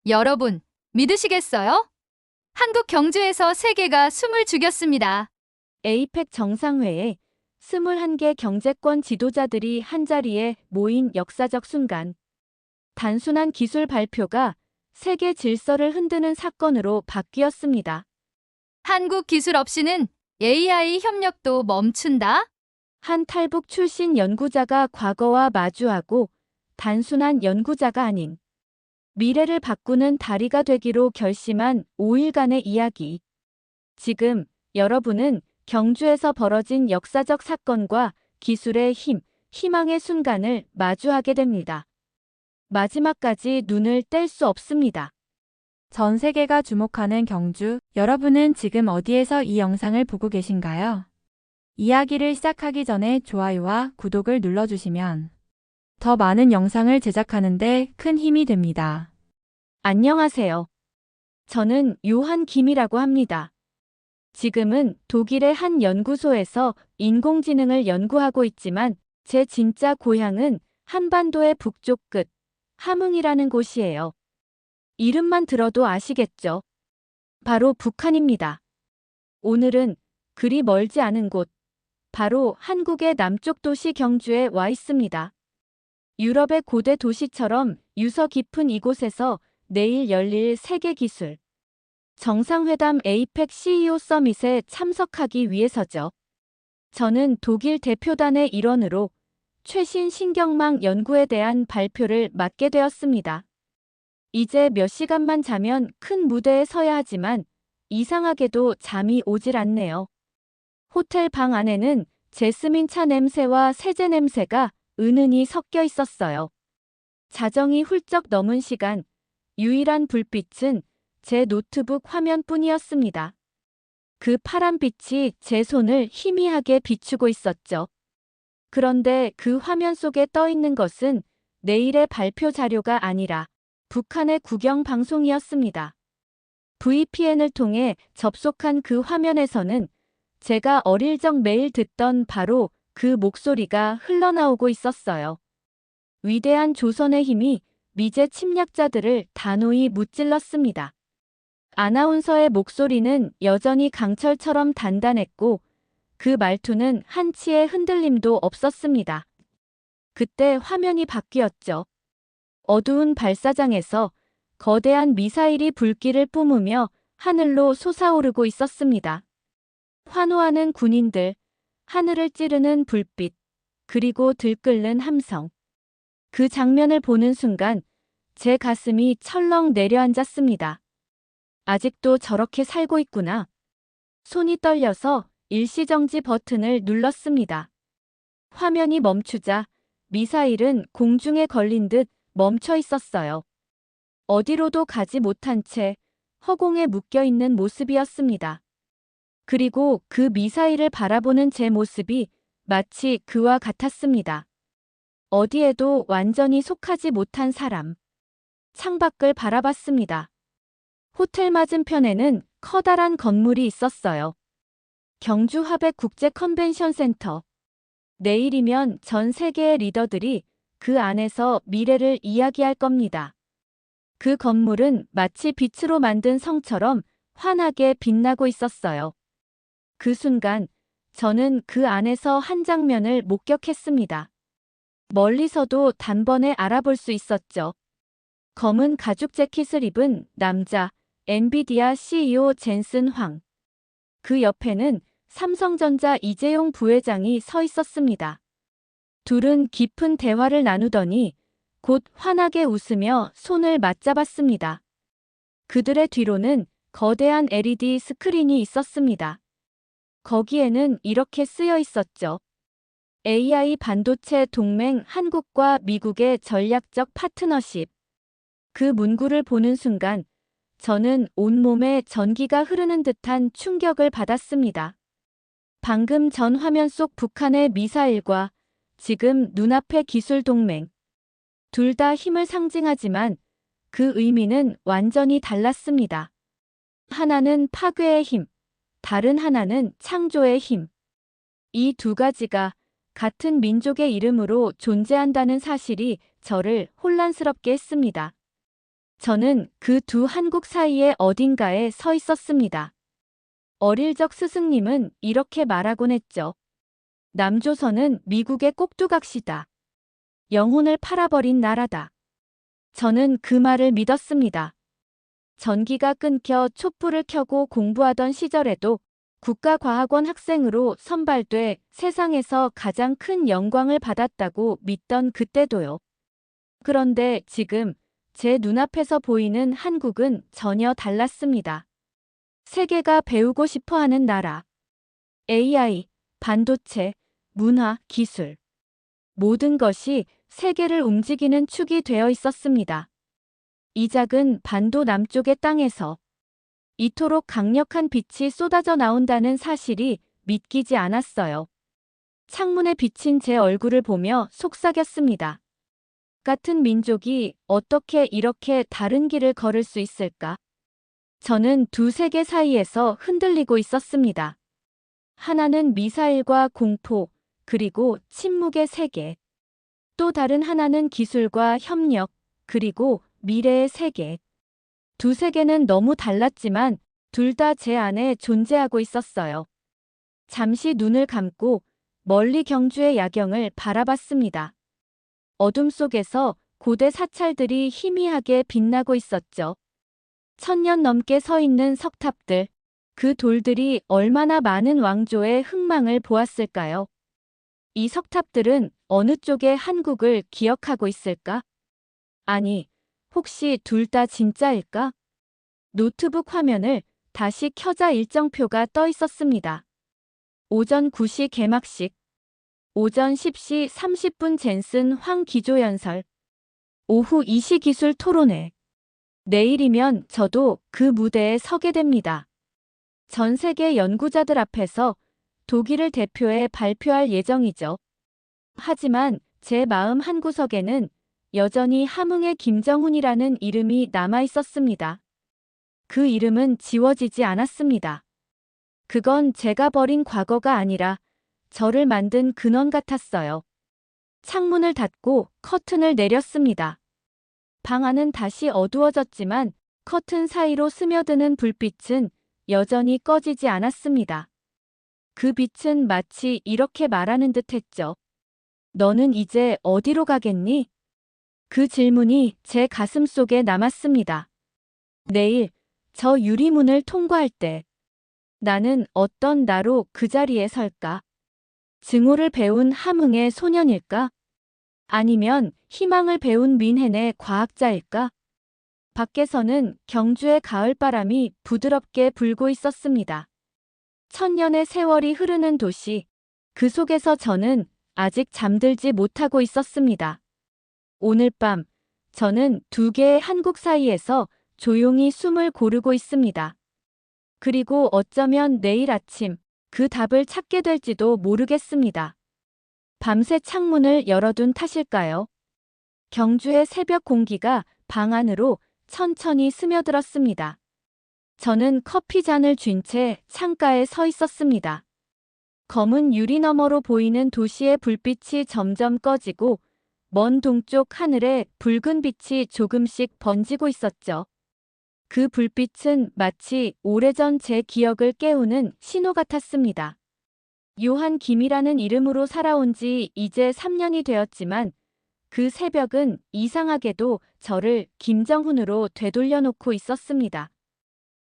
여러분, 믿으시겠어요? 한국 경주에서 세계가 숨을 죽였습니다. 에이펙 정상회에 21개 경제권 지도자들이 한자리에 모인 역사적 순간. 단순한 기술 발표가 세계 질서를 흔드는 사건으로 바뀌었습니다. 한국 기술 없이는 AI 협력도 멈춘다? 한 탈북 출신 연구자가 과거와 마주하고 단순한 연구자가 아닌 미래를 바꾸는 다리가 되기로 결심한 5일간의 이야기. 지금 여러분은 경주에서 벌어진 역사적 사건과 기술의 힘, 희망의 순간을 마주하게 됩니다. 마지막까지 눈을 뗄 수 없습니다. 전 세계가 주목하는 경주, 여러분은 지금 어디에서 이 영상을 보고 계신가요? 이야기를 시작하기 전에 좋아요와 구독을 눌러주시면 더 많은 영상을 제작하는데 큰 힘이 됩니다. 안녕하세요. 저는 요한 김이라고 합니다. 지금은 독일의 한 연구소에서 인공지능을 연구하고 있지만 제 진짜 고향은 한반도의 북쪽 끝, 함흥이라는 곳이에요. 이름만 들어도 아시겠죠? 바로 북한입니다. 오늘은 그리 멀지 않은 곳, 바로 한국의 남쪽 도시 경주에 와 있습니다. 유럽의 고대 도시처럼 유서 깊은 이곳에서 내일 열릴 세계기술 정상회담 에이펙 CEO 서밋에 참석하기 위해서죠. 저는 독일 대표단의 일원으로 최신 신경망 연구에 대한 발표를 맡게 되었습니다. 이제 몇 시간만 자면 큰 무대에 서야 하지만 이상하게도 잠이 오질 않네요. 호텔 방 안에는 제스민 차 냄새와 세제 냄새가 은은히 섞여 있었어요. 자정이 훌쩍 넘은 시간, 유일한 불빛은 제 노트북 화면뿐이었습니다. 그 파란 빛이 제 손을 희미하게 비추고 있었죠. 그런데 그 화면 속에 떠 있는 것은 내일의 발표 자료가 아니라 북한의 국영 방송이었습니다. VPN을 통해 접속한 그 화면에서는 제가 어릴 적 매일 듣던 바로 그 목소리가 흘러나오고 있었어요. 위대한 조선의 힘이 미제 침략자들을 단호히 무찔렀습니다. 아나운서의 목소리는 여전히 강철처럼 단단했고 그 말투는 한치의 흔들림도 없었습니다. 그때 화면이 바뀌었죠. 어두운 발사장에서 거대한 미사일이 불길을 뿜으며 하늘로 솟아오르고 있었습니다. 환호하는 군인들, 하늘을 찌르는 불빛, 그리고 들끓는 함성. 그 장면을 보는 순간 제 가슴이 철렁 내려앉았습니다. 아직도 저렇게 살고 있구나. 손이 떨려서 일시정지 버튼을 눌렀습니다. 화면이 멈추자 미사일은 공중에 걸린 듯 멈춰 있었어요. 어디로도 가지 못한 채 허공에 묶여 있는 모습이었습니다. 그리고 그 미사일을 바라보는 제 모습이 마치 그와 같았습니다. 어디에도 완전히 속하지 못한 사람. 창밖을 바라봤습니다. 호텔 맞은편에는 커다란 건물이 있었어요. 경주 하백 국제 컨벤션 센터. 내일이면 전 세계의 리더들이 그 안에서 미래를 이야기할 겁니다. 그 건물은 마치 빛으로 만든 성처럼 환하게 빛나고 있었어요. 그 순간 저는 그 안에서 한 장면을 목격했습니다. 멀리서도 단번에 알아볼 수 있었죠. 검은 가죽 재킷을 입은 남자, 엔비디아 CEO 젠슨 황. 그 옆에는 삼성전자 이재용 부회장이 서 있었습니다. 둘은 깊은 대화를 나누더니 곧 환하게 웃으며 손을 맞잡았습니다. 그들의 뒤로는 거대한 LED 스크린이 있었습니다. 거기에는 이렇게 쓰여 있었죠. AI 반도체 동맹 한국과 미국의 전략적 파트너십. 그 문구를 보는 순간 저는 온몸에 전기가 흐르는 듯한 충격을 받았습니다. 방금 전 화면 속 북한의 미사일과 지금 눈앞의 기술 동맹. 둘 다 힘을 상징하지만 그 의미는 완전히 달랐습니다. 하나는 파괴의 힘, 다른 하나는 창조의 힘. 이 두 가지가 같은 민족의 이름으로 존재한다는 사실이 저를 혼란스럽게 했습니다. 저는 그 두 한국 사이의 어딘가에 서 있었습니다. 어릴 적 스승님은 이렇게 말하곤 했죠. 남조선은 미국의 꼭두각시다. 영혼을 팔아버린 나라다. 저는 그 말을 믿었습니다. 전기가 끊겨 촛불을 켜고 공부하던 시절에도 국가과학원 학생으로 선발돼 세상에서 가장 큰 영광을 받았다고 믿던 그때도요. 그런데 지금 제 눈앞에서 보이는 한국은 전혀 달랐습니다. 세계가 배우고 싶어 하는 나라. AI, 반도체, 문화, 기술. 모든 것이 세계를 움직이는 축이 되어 있었습니다. 이 작은 반도 남쪽의 땅에서 이토록 강력한 빛이 쏟아져 나온다는 사실이 믿기지 않았어요. 창문에 비친 제 얼굴을 보며 속삭였습니다. 같은 민족이 어떻게 이렇게 다른 길을 걸을 수 있을까? 저는 두 세계 사이에서 흔들리고 있었습니다. 하나는 미사일과 공포, 그리고 침묵의 세계. 또 다른 하나는 기술과 협력, 그리고 미래의 세계. 두 세계는 너무 달랐지만 둘 다 제 안에 존재하고 있었어요. 잠시 눈을 감고 멀리 경주의 야경을 바라봤습니다. 어둠 속에서 고대 사찰들이 희미하게 빛나고 있었죠. 1000년 넘게 서 있는 석탑들, 그 돌들이 얼마나 많은 왕조의 흥망을 보았을까요? 이 석탑들은 어느 쪽의 한국을 기억하고 있을까? 아니, 혹시 둘 다 진짜일까? 노트북 화면을 다시 켜자 일정표가 떠 있었습니다. 오전 9시 개막식, 오전 10시 30분 젠슨 황기조연설, 오후 2시 기술 토론회. 내일이면 저도 그 무대에 서게 됩니다. 전 세계 연구자들 앞에서 독일을 대표해 발표할 예정이죠. 하지만 제 마음 한구석에는 여전히 함흥의 김정훈이라는 이름이 남아 있었습니다. 그 이름은 지워지지 않았습니다. 그건 제가 버린 과거가 아니라 저를 만든 근원 같았어요. 창문을 닫고 커튼을 내렸습니다. 방 안은 다시 어두워졌지만 커튼 사이로 스며드는 불빛은 여전히 꺼지지 않았습니다. 그 빛은 마치 이렇게 말하는 듯 했죠. 너는 이제 어디로 가겠니? 그 질문이 제 가슴 속에 남았습니다. 내일 저 유리문을 통과할 때 나는 어떤 나로 그 자리에 설까? 증오를 배운 함흥의 소년일까? 아니면 희망을 배운 민헨의 과학자일까? 밖에서는 경주의 가을바람이 부드럽게 불고 있었습니다. 1000년의 세월이 흐르는 도시, 그 속에서 저는 아직 잠들지 못하고 있었습니다. 오늘 밤, 저는 두 개의 한국 사이에서 조용히 숨을 고르고 있습니다. 그리고 어쩌면 내일 아침 그 답을 찾게 될지도 모르겠습니다. 밤새 창문을 열어둔 탓일까요? 경주의 새벽 공기가 방 안으로 천천히 스며들었습니다. 저는 커피 잔을 쥔 채 창가에 서 있었습니다. 검은 유리 너머로 보이는 도시의 불빛이 점점 꺼지고 먼 동쪽 하늘에 붉은 빛이 조금씩 번지고 있었죠. 그 불빛은 마치 오래전 제 기억을 깨우는 신호 같았습니다. 요한 김이라는 이름으로 살아온 지 이제 3년이 되었지만 그 새벽은 이상하게도 저를 김정훈으로 되돌려놓고 있었습니다.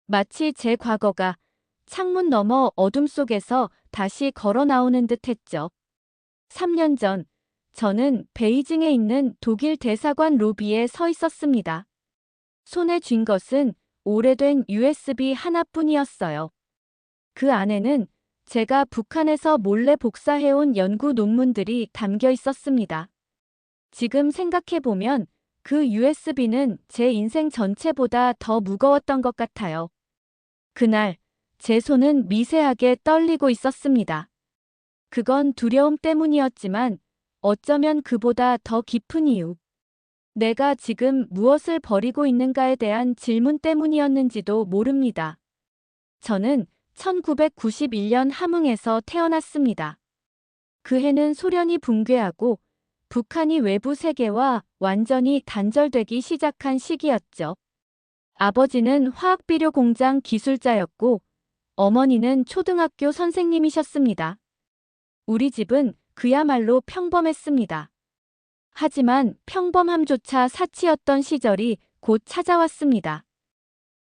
마치 제 과거가 창문 너머 어둠 속에서 다시 걸어 나오는 듯 했죠. 3년 전, 저는 베이징에 있는 독일 대사관 로비에 서 있었습니다. 손에 쥔 것은 오래된 USB 하나뿐이었어요. 그 안에는 제가 북한에서 몰래 복사해온 연구 논문들이 담겨 있었습니다. 지금 생각해보면 그 USB는 제 인생 전체보다 더 무거웠던 것 같아요. 그날, 제 손은 미세하게 떨리고 있었습니다. 그건 두려움 때문이었지만 어쩌면 그보다 더 깊은 이유. 내가 지금 무엇을 버리고 있는가에 대한 질문 때문이었는지도 모릅니다. 저는 1991년 함흥에서 태어났습니다. 그 해는 소련이 붕괴하고 북한이 외부 세계와 완전히 단절되기 시작한 시기였죠. 아버지는 화학비료 공장 기술자였고 어머니는 초등학교 선생님이셨습니다. 우리 집은 그야말로 평범했습니다. 하지만 평범함조차 사치였던 시절이 곧 찾아왔습니다.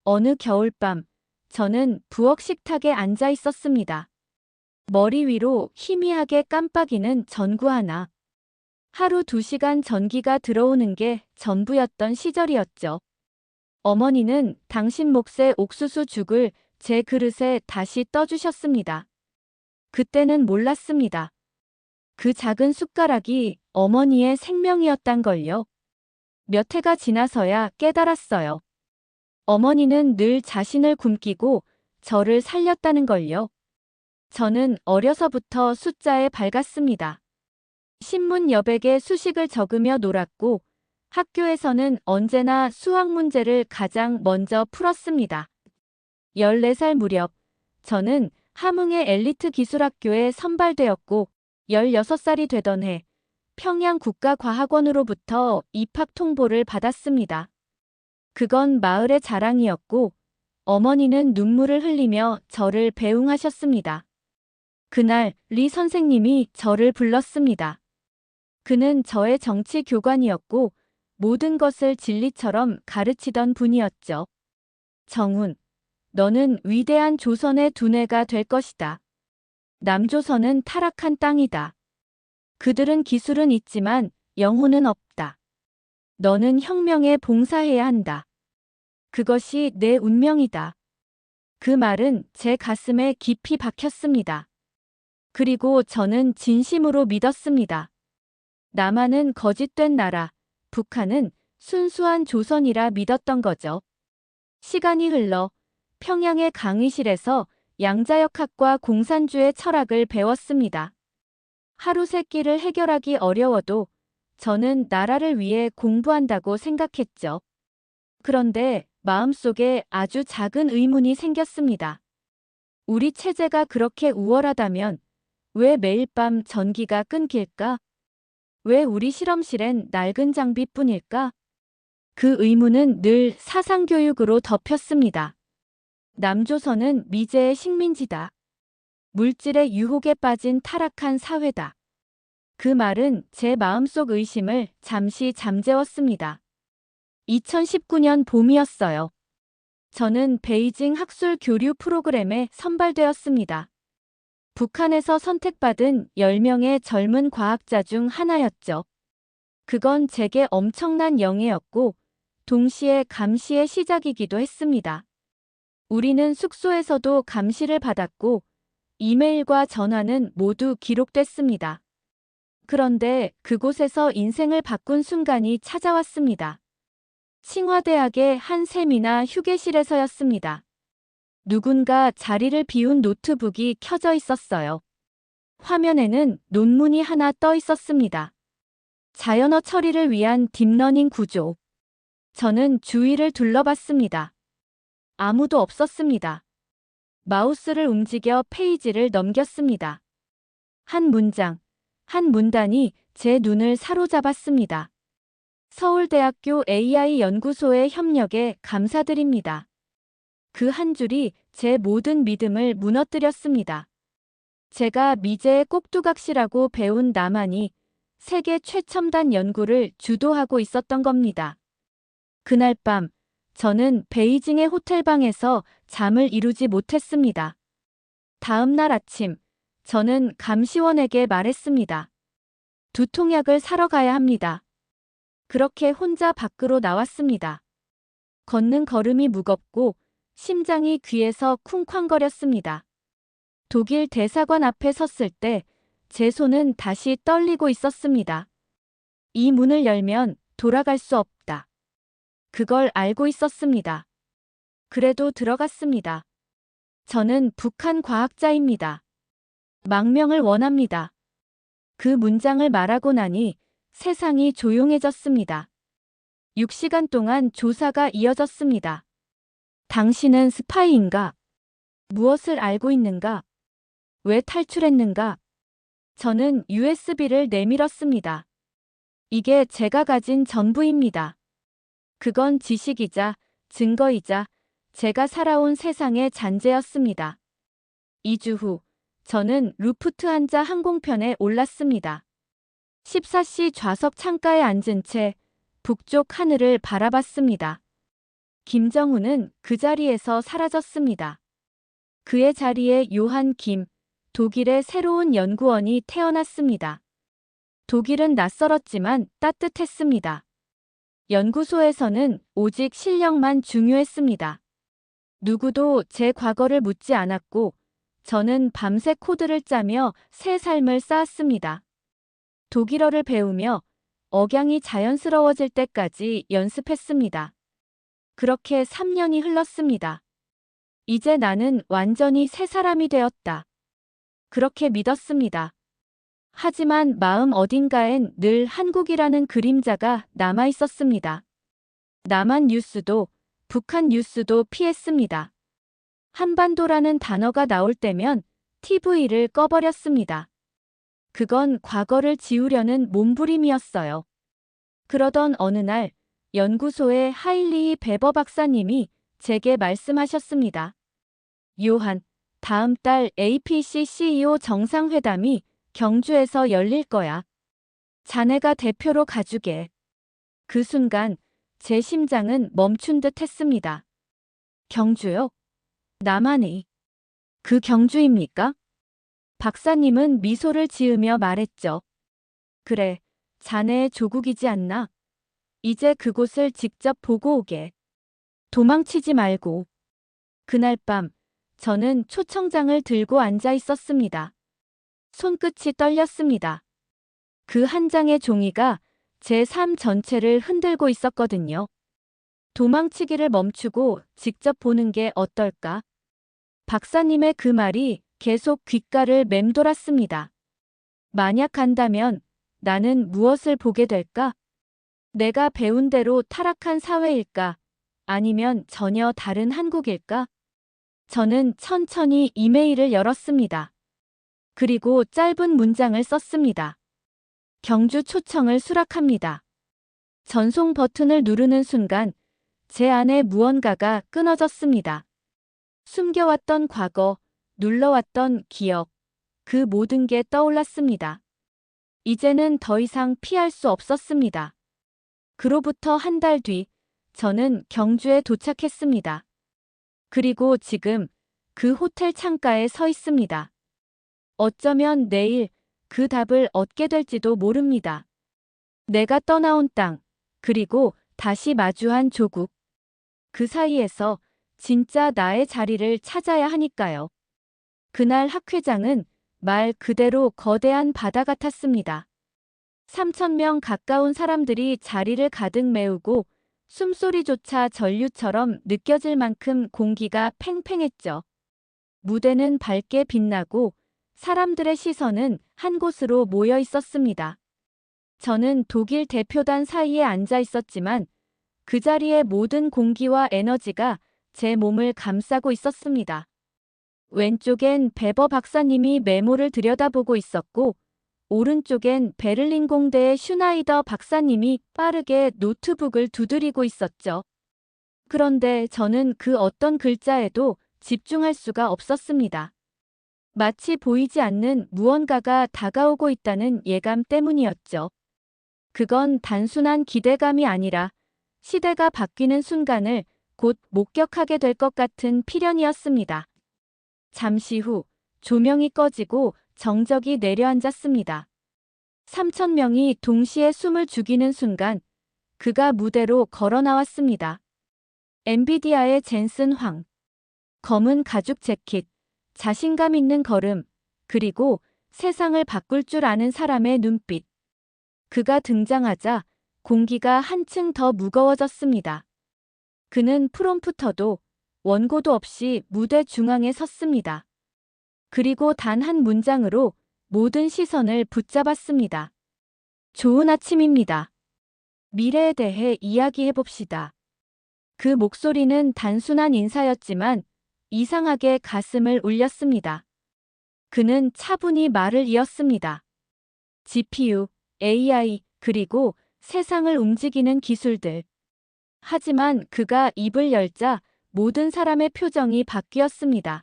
어느 겨울밤, 저는 부엌 식탁에 앉아 있었습니다. 머리 위로 희미하게 깜빡이는 전구 하나. 하루 2시간 전기가 들어오는 게 전부였던 시절이었죠. 어머니는 당신 몫의 옥수수 죽을 제 그릇에 다시 떠주셨습니다. 그때는 몰랐습니다. 그 작은 숟가락이 어머니의 생명이었단 걸요. 몇 해가 지나서야 깨달았어요. 어머니는 늘 자신을 굶기고 저를 살렸다는 걸요. 저는 어려서부터 숫자에 밝았습니다. 신문 여백에 수식을 적으며 놀았고 학교에서는 언제나 수학 문제를 가장 먼저 풀었습니다. 14살 무렵 저는 함흥의 엘리트 기술학교에 선발되었고 16살이 되던 해 평양국가과학원으로부터 입학 통보를 받았습니다. 그건 마을의 자랑이었고 어머니는 눈물을 흘리며 저를 배웅하셨습니다. 그날 리 선생님이 저를 불렀습니다. 그는 저의 정치 교관이었고 모든 것을 진리처럼 가르치던 분이었죠. 정훈, 너는 위대한 조선의 두뇌가 될 것이다. 남조선은 타락한 땅이다. 그들은 기술은 있지만 영혼은 없다. 너는 혁명에 봉사해야 한다. 그것이 내 운명이다. 그 말은 제 가슴에 깊이 박혔습니다. 그리고 저는 진심으로 믿었습니다. 남한은 거짓된 나라, 북한은 순수한 조선이라 믿었던 거죠. 시간이 흘러 평양의 강의실에서 양자역학과 공산주의 철학을 배웠습니다. 하루 세 끼를 해결하기 어려워도 저는 나라를 위해 공부한다고 생각했죠. 그런데 마음속에 아주 작은 의문이 생겼습니다. 우리 체제가 그렇게 우월하다면 왜 매일 밤 전기가 끊길까? 왜 우리 실험실엔 낡은 장비뿐일까? 그 의문은 늘 사상교육으로 덮였습니다. 남조선은 미제의 식민지다. 물질의 유혹에 빠진 타락한 사회다. 그 말은 제 마음속 의심을 잠시 잠재웠습니다. 2019년 봄이었어요. 저는 베이징 학술 교류 프로그램에 선발되었습니다. 북한에서 선택받은 10명의 젊은 과학자 중 하나였죠. 그건 제게 엄청난 영예였고 동시에 감시의 시작이기도 했습니다. 우리는 숙소에서도 감시를 받았고 이메일과 전화는 모두 기록됐습니다. 그런데 그곳에서 인생을 바꾼 순간이 찾아왔습니다. 칭화대학의 한 세미나 휴게실에서였습니다. 누군가 자리를 비운 노트북이 켜져 있었어요. 화면에는 논문이 하나 떠 있었습니다. 자연어 처리를 위한 딥러닝 구조. 저는 주위를 둘러봤습니다. 아무도 없었습니다. 마우스를 움직여 페이지를 넘겼습니다. 한 문장, 한 문단이 제 눈을 사로잡았습니다. 서울대학교 AI 연구소의 협력에 감사드립니다. 그 한 줄이 제 모든 믿음을 무너뜨렸습니다. 제가 미제의 꼭두각시라고 배운 남한이 세계 최첨단 연구를 주도하고 있었던 겁니다. 그날 밤, 저는 베이징의 호텔방에서 잠을 이루지 못했습니다. 다음 날 아침, 저는 감시원에게 말했습니다. 두통약을 사러 가야 합니다. 그렇게 혼자 밖으로 나왔습니다. 걷는 걸음이 무겁고 심장이 귀에서 쿵쾅거렸습니다. 독일 대사관 앞에 섰을 때 제 손은 다시 떨리고 있었습니다. 이 문을 열면 돌아갈 수 없다. 그걸 알고 있었습니다. 그래도 들어갔습니다. 저는 북한 과학자입니다. 망명을 원합니다. 그 문장을 말하고 나니 세상이 조용해졌습니다. 6시간 동안 조사가 이어졌습니다. 당신은 스파이인가? 무엇을 알고 있는가? 왜 탈출했는가? 저는 USB를 내밀었습니다. 이게 제가 가진 전부입니다. 그건 지식이자 증거이자 제가 살아온 세상의 잔재였습니다. 2주 후, 저는 루프트한자 항공편에 올랐습니다. 14시 좌석 창가에 앉은 채 북쪽 하늘을 바라봤습니다. 김정우는 그 자리에서 사라졌습니다. 그의 자리에 요한 김, 독일의 새로운 연구원이 태어났습니다. 독일은 낯설었지만 따뜻했습니다. 연구소에서는 오직 실력만 중요했습니다. 누구도 제 과거를 묻지 않았고 저는 밤새 코드를 짜며 새 삶을 쌓았습니다. 독일어를 배우며 억양이 자연스러워질 때까지 연습했습니다. 그렇게 3년이 흘렀습니다. 이제 나는 완전히 새 사람이 되었다. 그렇게 믿었습니다. 하지만 마음 어딘가엔 늘 한국이라는 그림자가 남아 있었습니다. 남한 뉴스도 북한 뉴스도 피했습니다. 한반도라는 단어가 나올 때면 TV를 꺼버렸습니다. 그건 과거를 지우려는 몸부림이었어요. 그러던 어느 날 연구소의 하일리히 베버 박사님이 제게 말씀하셨습니다. 요한, 다음 달 APC CEO 정상회담이 경주에서 열릴 거야. 자네가 대표로 가주게. 그 순간 제 심장은 멈춘 듯 했습니다. 경주요? 남한이. 그 경주입니까? 박사님은 미소를 지으며 말했죠. 그래, 자네의 조국이지 않나? 이제 그곳을 직접 보고 오게. 도망치지 말고. 그날 밤, 저는 초청장을 들고 앉아 있었습니다. 손끝이 떨렸습니다. 그 한 장의 종이가 제 삶 전체를 흔들고 있었거든요. 도망치기를 멈추고 직접 보는 게 어떨까? 박사님의 그 말이 계속 귓가를 맴돌았습니다. 만약 간다면 나는 무엇을 보게 될까? 내가 배운 대로 타락한 사회일까? 아니면 전혀 다른 한국일까? 저는 천천히 이메일을 열었습니다. 그리고 짧은 문장을 썼습니다. 경주 초청을 수락합니다. 전송 버튼을 누르는 순간 제 안에 무언가가 끊어졌습니다. 숨겨왔던 과거, 눌러왔던 기억, 그 모든 게 떠올랐습니다. 이제는 더 이상 피할 수 없었습니다. 그로부터 한 달 뒤, 저는 경주에 도착했습니다. 그리고 지금 그 호텔 창가에 서 있습니다. 어쩌면 내일 그 답을 얻게 될지도 모릅니다. 내가 떠나온 땅, 그리고 다시 마주한 조국. 그 사이에서 진짜 나의 자리를 찾아야 하니까요. 그날 학회장은 말 그대로 거대한 바다 같았습니다. 3,000명 가까운 사람들이 자리를 가득 메우고 숨소리조차 전류처럼 느껴질 만큼 공기가 팽팽했죠. 무대는 밝게 빛나고 사람들의 시선은 한 곳으로 모여 있었습니다. 저는 독일 대표단 사이에 앉아 있었지만 그 자리의 모든 공기와 에너지가 제 몸을 감싸고 있었습니다. 왼쪽엔 베버 박사님이 메모를 들여다보고 있었고 오른쪽엔 베를린 공대의 슈나이더 박사님이 빠르게 노트북을 두드리고 있었죠. 그런데 저는 그 어떤 글자에도 집중할 수가 없었습니다. 마치 보이지 않는 무언가가 다가오고 있다는 예감 때문이었죠. 그건 단순한 기대감이 아니라 시대가 바뀌는 순간을 곧 목격하게 될 것 같은 필연이었습니다. 잠시 후 조명이 꺼지고 정적이 내려앉았습니다. 3,000명이 동시에 숨을 죽이는 순간 그가 무대로 걸어 나왔습니다. 엔비디아의 젠슨 황. 검은 가죽 재킷, 자신감 있는 걸음, 그리고 세상을 바꿀 줄 아는 사람의 눈빛. 그가 등장하자 공기가 한층 더 무거워졌습니다. 그는 프롬프터도 원고도 없이 무대 중앙에 섰습니다. 그리고 단 한 문장으로 모든 시선을 붙잡았습니다. 좋은 아침입니다. 미래에 대해 이야기해봅시다. 그 목소리는 단순한 인사였지만 이상하게 가슴을 울렸습니다. 그는 차분히 말을 이었습니다. GPU, AI, 그리고 세상을 움직이는 기술들. 하지만 그가 입을 열자 모든 사람의 표정이 바뀌었습니다.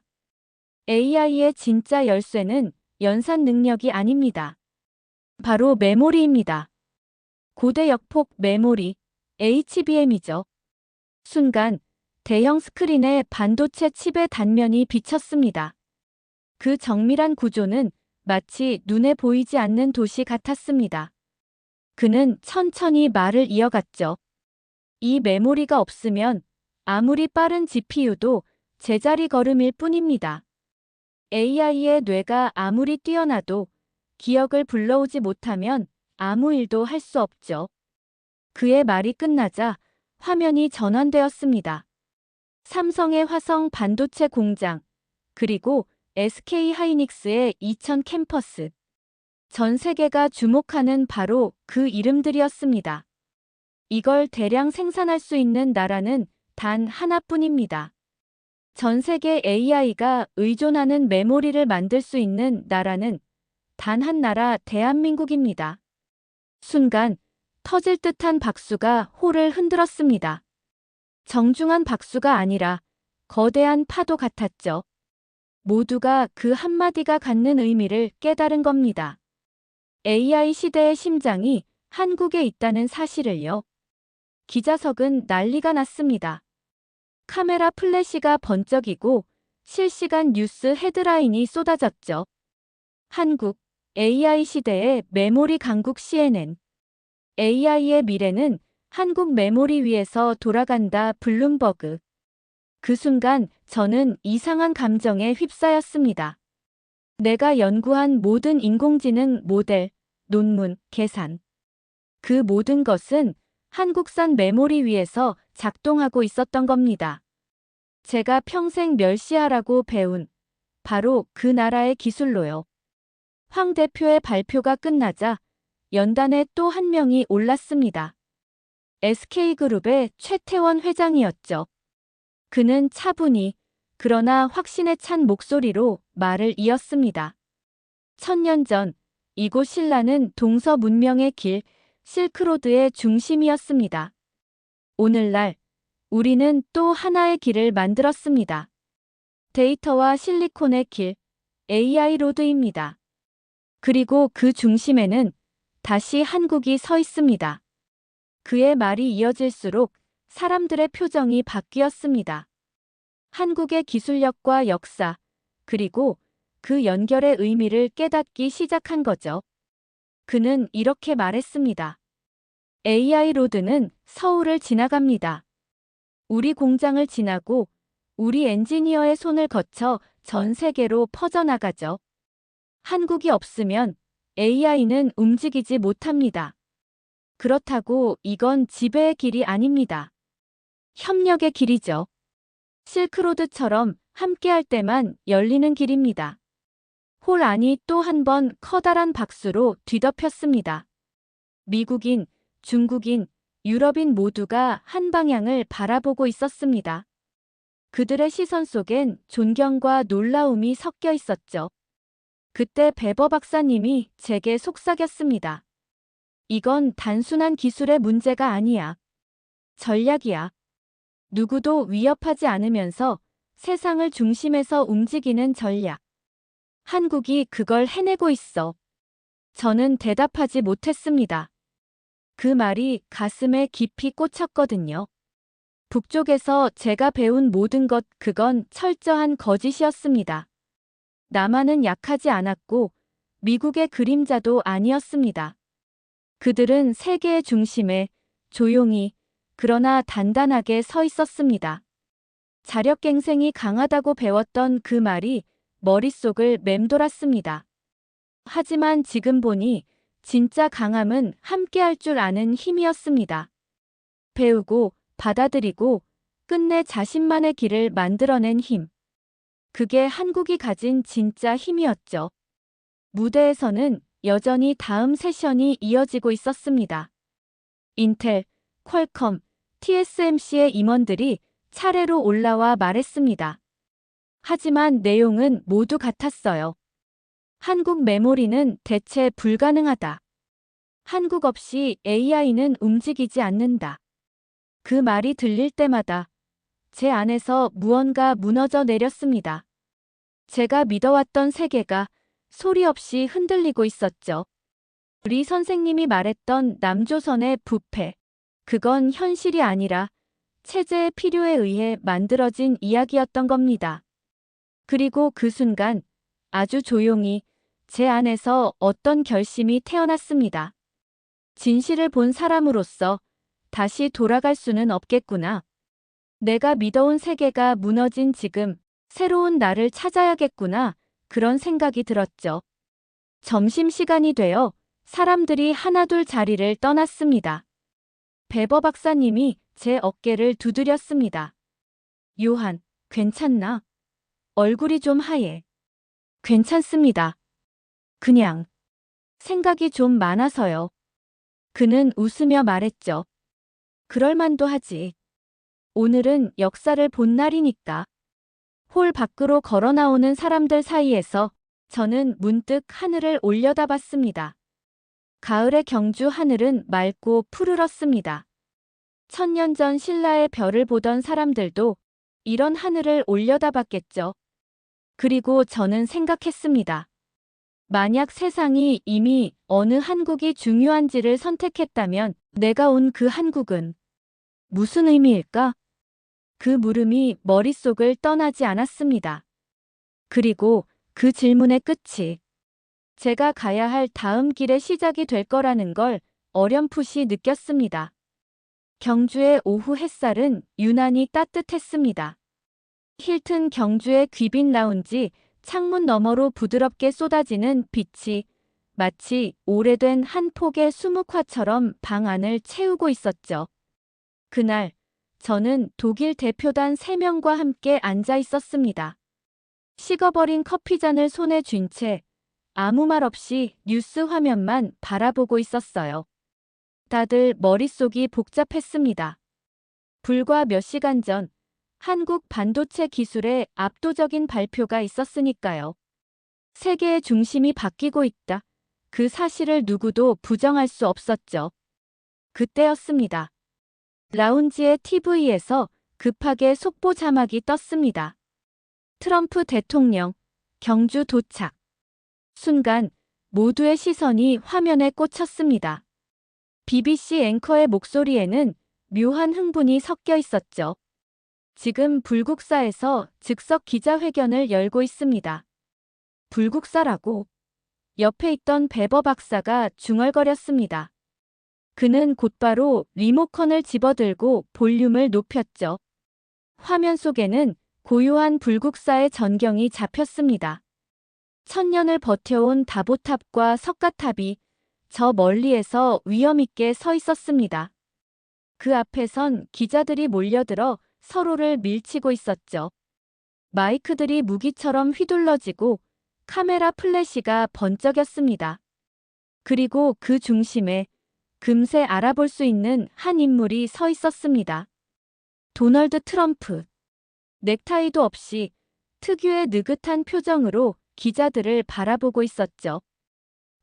AI의 진짜 열쇠는 연산 능력이 아닙니다. 바로 메모리입니다. 고대 역폭 메모리, HBM이죠. 순간 대형 스크린에 반도체 칩의 단면이 비쳤습니다. 그 정밀한 구조는 마치 눈에 보이지 않는 도시 같았습니다. 그는 천천히 말을 이어갔죠. 이 메모리가 없으면 아무리 빠른 GPU도 제자리 걸음일 뿐입니다. AI의 뇌가 아무리 뛰어나도 기억을 불러오지 못하면 아무 일도 할 수 없죠. 그의 말이 끝나자 화면이 전환되었습니다. 삼성의 화성 반도체 공장, 그리고 SK 하이닉스의 이천 캠퍼스. 전 세계가 주목하는 바로 그 이름들이었습니다. 이걸 대량 생산할 수 있는 나라는 단 하나뿐입니다. 전 세계 AI가 의존하는 메모리를 만들 수 있는 나라는 단 한 나라 대한민국입니다. 순간 터질 듯한 박수가 홀을 흔들었습니다. 정중한 박수가 아니라 거대한 파도 같았죠. 모두가 그 한마디가 갖는 의미를 깨달은 겁니다. AI 시대의 심장이 한국에 있다는 사실을요. 기자석은 난리가 났습니다. 카메라 플래시가 번쩍이고 실시간 뉴스 헤드라인이 쏟아졌죠. 한국, AI 시대의 메모리 강국 CNN. AI의 미래는 한국 메모리 위에서 돌아간다 블룸버그. 그 순간 저는 이상한 감정에 휩싸였습니다. 내가 연구한 모든 인공지능 모델, 논문, 계산. 그 모든 것은 한국산 메모리 위에서 작동하고 있었던 겁니다. 제가 평생 멸시하라고 배운 바로 그 나라의 기술로요. 황 대표의 발표가 끝나자 연단에 또 한 명이 올랐습니다. SK그룹의 최태원 회장이었죠. 그는 차분히 그러나 확신에 찬 목소리로 말을 이었습니다. 1000년 전 이곳 신라는 동서 문명의 길 실크로드의 중심이었습니다. 오늘날 우리는 또 하나의 길을 만들었습니다. 데이터와 실리콘의 길, AI 로드입니다. 그리고 그 중심에는 다시 한국이 서 있습니다. 그의 말이 이어질수록 사람들의 표정이 바뀌었습니다. 한국의 기술력과 역사, 그리고 그 연결의 의미를 깨닫기 시작한 거죠. 그는 이렇게 말했습니다. AI 로드는 서울을 지나갑니다. 우리 공장을 지나고 우리 엔지니어의 손을 거쳐 전 세계로 퍼져나가죠. 한국이 없으면 AI는 움직이지 못합니다. 그렇다고 이건 지배의 길이 아닙니다. 협력의 길이죠. 실크로드처럼 함께할 때만 열리는 길입니다. 홀 안이 또 한 번 커다란 박수로 뒤덮였습니다. 미국인, 중국인, 유럽인 모두가 한 방향을 바라보고 있었습니다. 그들의 시선 속엔 존경과 놀라움이 섞여 있었죠. 그때 베버 박사님이 제게 속삭였습니다. 이건 단순한 기술의 문제가 아니야. 전략이야. 누구도 위협하지 않으면서 세상을 중심에서 움직이는 전략. 한국이 그걸 해내고 있어. 저는 대답하지 못했습니다. 그 말이 가슴에 깊이 꽂혔거든요. 북쪽에서 제가 배운 모든 것 그건 철저한 거짓이었습니다. 남한은 약하지 않았고 미국의 그림자도 아니었습니다. 그들은 세계의 중심에 조용히 그러나 단단하게 서 있었습니다. 자력갱생이 강하다고 배웠던 그 말이 머릿속을 맴돌았습니다. 하지만 지금 보니 진짜 강함은 함께할 줄 아는 힘이었습니다. 배우고 받아들이고 끝내 자신만의 길을 만들어낸 힘. 그게 한국이 가진 진짜 힘이었죠. 무대에서는 여전히 다음 세션이 이어지고 있었습니다. 인텔, 퀄컴, TSMC의 임원들이 차례로 올라와 말했습니다. 하지만 내용은 모두 같았어요. 한국 메모리는 대체 불가능하다. 한국 없이 AI는 움직이지 않는다. 그 말이 들릴 때마다 제 안에서 무언가 무너져 내렸습니다. 제가 믿어왔던 세계가 소리 없이 흔들리고 있었죠. 리 선생님이 말했던 남조선의 부패, 그건 현실이 아니라 체제의 필요에 의해 만들어진 이야기였던 겁니다. 그리고 그 순간 아주 조용히 제 안에서 어떤 결심이 태어났습니다. 진실을 본 사람으로서 다시 돌아갈 수는 없겠구나. 내가 믿어온 세계가 무너진 지금 새로운 나를 찾아야겠구나. 그런 생각이 들었죠. 점심시간이 되어 사람들이 하나둘 자리를 떠났습니다. 베버 박사님이 제 어깨를 두드렸습니다. 요한, 괜찮나? 얼굴이 좀 하얘. 괜찮습니다. 그냥 생각이 좀 많아서요. 그는 웃으며 말했죠. 그럴만도 하지. 오늘은 역사를 본 날이니까. 홀 밖으로 걸어 나오는 사람들 사이에서 저는 문득 하늘을 올려다봤습니다. 가을의 경주 하늘은 맑고 푸르렀습니다. 1000년 전 신라의 별을 보던 사람들도 이런 하늘을 올려다봤겠죠. 그리고 저는 생각했습니다. 만약 세상이 이미 어느 한국이 중요한지를 선택했다면 내가 온 그 한국은 무슨 의미일까? 그 물음이 머릿속을 떠나지 않았습니다. 그리고 그 질문의 끝이 제가 가야 할 다음 길의 시작이 될 거라는 걸 어렴풋이 느꼈습니다. 경주의 오후 햇살은 유난히 따뜻했습니다. 힐튼 경주의 귀빈 라운지 창문 너머로 부드럽게 쏟아지는 빛이 마치 오래된 한 폭의 수묵화처럼 방 안을 채우고 있었죠. 그날 저는 독일 대표단 3명과 함께 앉아 있었습니다. 식어버린 커피잔을 손에 쥔 채 아무 말 없이 뉴스 화면만 바라보고 있었어요. 다들 머릿속이 복잡했습니다. 불과 몇 시간 전 한국 반도체 기술의 압도적인 발표가 있었으니까요. 세계의 중심이 바뀌고 있다. 그 사실을 누구도 부정할 수 없었죠. 그때였습니다. 라운지의 TV에서 급하게 속보 자막이 떴습니다. 트럼프 대통령, 경주 도착. 순간 모두의 시선이 화면에 꽂혔습니다. BBC 앵커의 목소리에는 묘한 흥분이 섞여 있었죠. 지금 불국사에서 즉석 기자회견을 열고 있습니다. 불국사라고? 옆에 있던 베버 박사가 중얼거렸습니다. 그는 곧바로 리모컨을 집어들고 볼륨을 높였죠. 화면 속에는 고요한 불국사의 전경이 잡혔습니다. 1000년을 버텨온 다보탑과 석가탑이 저 멀리에서 위엄있게 서 있었습니다. 그 앞에선 기자들이 몰려들어 서로를 밀치고 있었죠. 마이크들이 무기처럼 휘둘러지고 카메라 플래시가 번쩍였습니다. 그리고 그 중심에 금세 알아볼 수 있는 한 인물이 서 있었습니다. 도널드 트럼프. 넥타이도 없이 특유의 느긋한 표정으로 기자들을 바라보고 있었죠.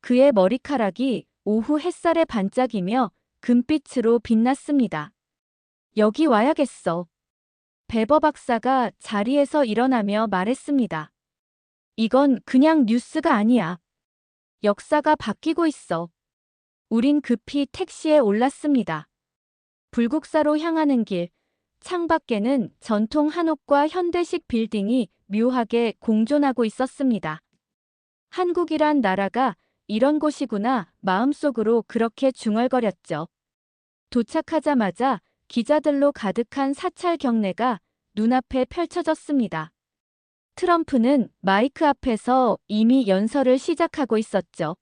그의 머리카락이 오후 햇살에 반짝이며 금빛으로 빛났습니다. 여기 와야겠어. 베버 박사가 자리에서 일어나며 말했습니다. 이건 그냥 뉴스가 아니야. 역사가 바뀌고 있어. 우린 급히 택시에 올랐습니다. 불국사로 향하는 길, 창밖에는 전통 한옥과 현대식 빌딩이 묘하게 공존하고 있었습니다. 한국이란 나라가 이런 곳이구나 마음속으로 그렇게 중얼거렸죠. 도착하자마자 기자들로 가득한 사찰 경내가 눈앞에 펼쳐졌습니다. 트럼프는 마이크 앞에서 이미 연설을 시작하고 있었죠.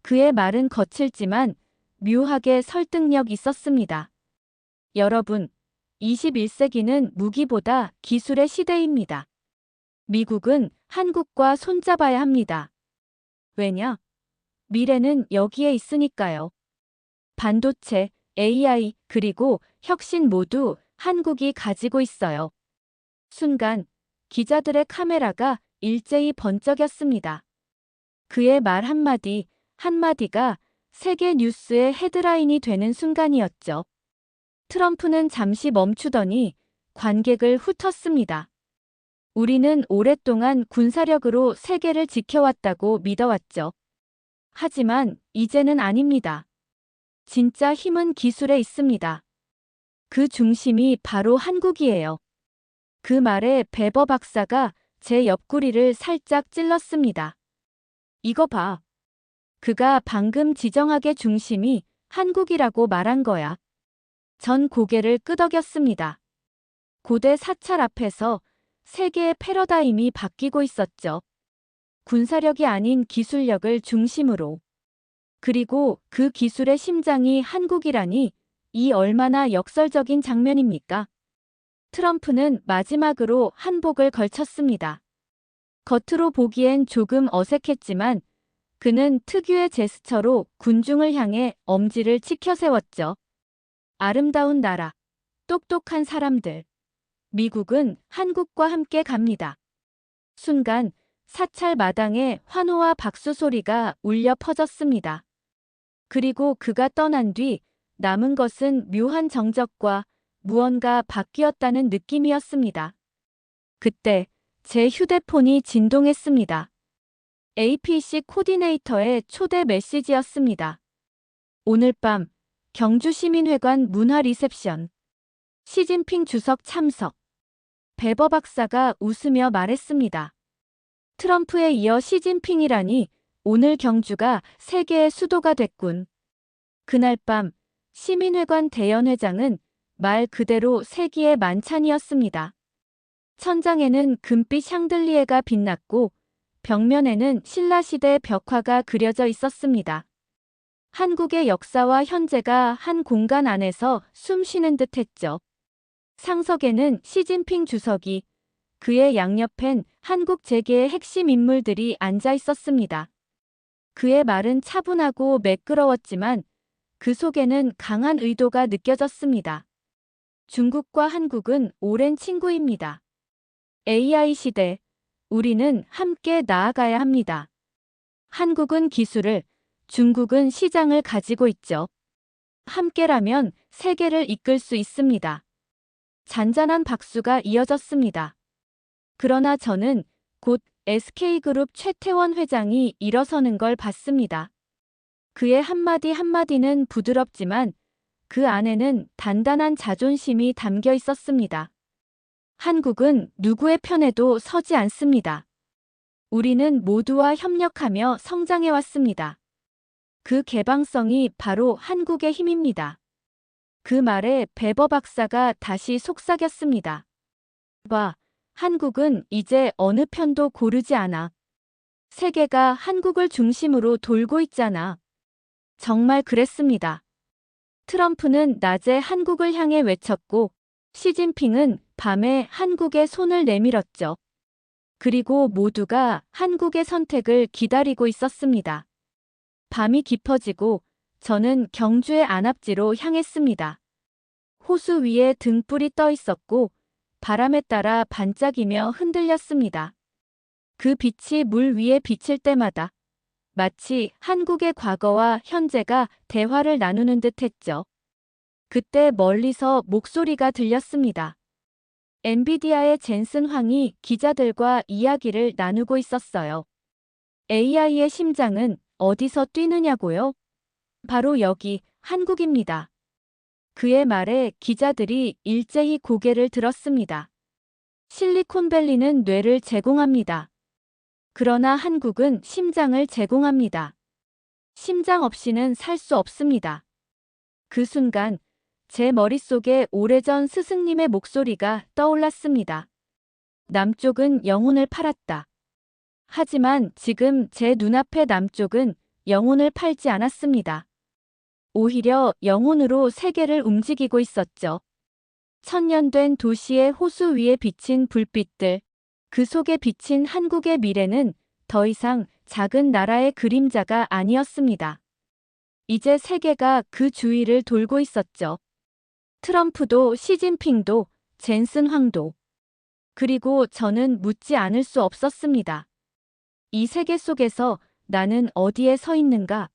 그의 말은 거칠지만 묘하게 설득력 있었습니다. 여러분, 21세기는 무기보다 기술의 시대입니다. 미국은 한국과 손잡아야 합니다. 왜냐? 미래는 여기에 있으니까요. 반도체, AI, 그리고 혁신 모두 한국이 가지고 있어요. 순간 기자들의 카메라가 일제히 번쩍였습니다. 그의 말 한마디, 한마디가 세계 뉴스의 헤드라인이 되는 순간이었죠. 트럼프는 잠시 멈추더니 관객을 훑었습니다. 우리는 오랫동안 군사력으로 세계를 지켜왔다고 믿어왔죠. 하지만 이제는 아닙니다. 진짜 힘은 기술에 있습니다. 그 중심이 바로 한국이에요. 그 말에 베버 박사가 제 옆구리를 살짝 찔렀습니다. 이거 봐. 그가 방금 지정하게 중심이 한국이라고 말한 거야. 전 고개를 끄덕였습니다. 고대 사찰 앞에서 세계의 패러다임이 바뀌고 있었죠. 군사력이 아닌 기술력을 중심으로. 그리고 그 기술의 심장이 한국이라니 이 얼마나 역설적인 장면입니까? 트럼프는 마지막으로 한복을 걸쳤습니다. 겉으로 보기엔 조금 어색했지만 그는 특유의 제스처로 군중을 향해 엄지를 치켜 세웠죠. 아름다운 나라, 똑똑한 사람들. 미국은 한국과 함께 갑니다. 순간 사찰 마당에 환호와 박수 소리가 울려 퍼졌습니다. 그리고 그가 떠난 뒤 남은 것은 묘한 정적과 무언가 바뀌었다는 느낌이었습니다. 그때 제 휴대폰이 진동했습니다. APC 코디네이터의 초대 메시지였습니다. 오늘 밤 경주시민회관 문화 리셉션. 시진핑 주석 참석. 베버 박사가 웃으며 말했습니다. 트럼프에 이어 시진핑이라니 오늘 경주가 세계의 수도가 됐군. 그날 밤 시민회관 대연회장은 말 그대로 세기의 만찬이었습니다. 천장에는 금빛 샹들리에가 빛났고 벽면에는 신라시대 벽화가 그려져 있었습니다. 한국의 역사와 현재가 한 공간 안에서 숨 쉬는 듯 했죠. 상석에는 시진핑 주석이, 그의 양옆엔 한국 재계의 핵심 인물들이 앉아 있었습니다. 그의 말은 차분하고 매끄러웠지만 그 속에는 강한 의도가 느껴졌습니다. 중국과 한국은 오랜 친구입니다. AI 시대, 우리는 함께 나아가야 합니다. 한국은 기술을, 중국은 시장을 가지고 있죠. 함께라면 세계를 이끌 수 있습니다. 잔잔한 박수가 이어졌습니다. 그러나 저는 곧 SK그룹 최태원 회장이 일어서는 걸 봤습니다. 그의 한마디 한마디는 부드럽지만 그 안에는 단단한 자존심이 담겨 있었습니다. 한국은 누구의 편에도 서지 않습니다. 우리는 모두와 협력하며 성장해왔습니다. 그 개방성이 바로 한국의 힘입니다. 그 말에 베버 박사가 다시 속삭였습니다. 봐, 한국은 이제 어느 편도 고르지 않아. 세계가 한국을 중심으로 돌고 있잖아. 정말 그랬습니다. 트럼프는 낮에 한국을 향해 외쳤고 시진핑은 밤에 한국의 손을 내밀었죠. 그리고 모두가 한국의 선택을 기다리고 있었습니다. 밤이 깊어지고 저는 경주의 안압지로 향했습니다. 호수 위에 등불이 떠 있었고 바람에 따라 반짝이며 흔들렸습니다. 그 빛이 물 위에 비칠 때마다 마치 한국의 과거와 현재가 대화를 나누는 듯 했죠. 그때 멀리서 목소리가 들렸습니다. 엔비디아의 젠슨 황이 기자들과 이야기를 나누고 있었어요. AI의 심장은 어디서 뛰느냐고요? 바로 여기, 한국입니다. 그의 말에 기자들이 일제히 고개를 들었습니다. 실리콘밸리는 뇌를 제공합니다. 그러나 한국은 심장을 제공합니다. 심장 없이는 살 수 없습니다. 그 순간 제 머릿속에 오래전 스승님의 목소리가 떠올랐습니다. 남쪽은 영혼을 팔았다. 하지만 지금 제 눈앞의 남쪽은 영혼을 팔지 않았습니다. 오히려 영혼으로 세계를 움직이고 있었죠. 천년된 도시의 호수 위에 비친 불빛들, 그 속에 비친 한국의 미래는 더 이상 작은 나라의 그림자가 아니었습니다. 이제 세계가 그 주위를 돌고 있었죠. 트럼프도 시진핑도 젠슨 황도. 그리고 저는 묻지 않을 수 없었습니다. 이 세계 속에서 나는 어디에 서 있는가?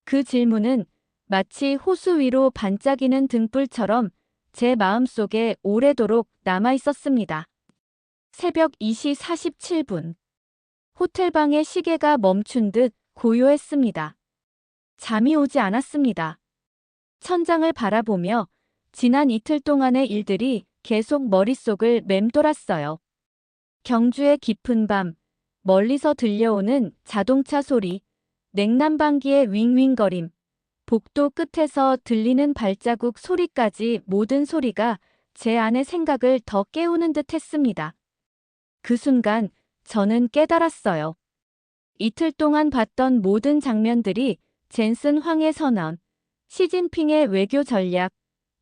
그 질문은 마치 호수 위로 반짝이는 등불처럼 제 마음속에 오래도록 남아 있었습니다. 새벽 2시 47분. 호텔방의 시계가 멈춘 듯 고요했습니다. 잠이 오지 않았습니다. 천장을 바라보며 지난 이틀 동안의 일들이 계속 머릿속을 맴돌았어요. 경주의 깊은 밤, 멀리서 들려오는 자동차 소리, 냉난방기의 윙윙거림, 복도 끝에서 들리는 발자국 소리까지 모든 소리가 제 안의 생각을 더 깨우는 듯 했습니다. 그 순간 저는 깨달았어요. 이틀 동안 봤던 모든 장면들이 젠슨 황의 선언, 시진핑의 외교 전략,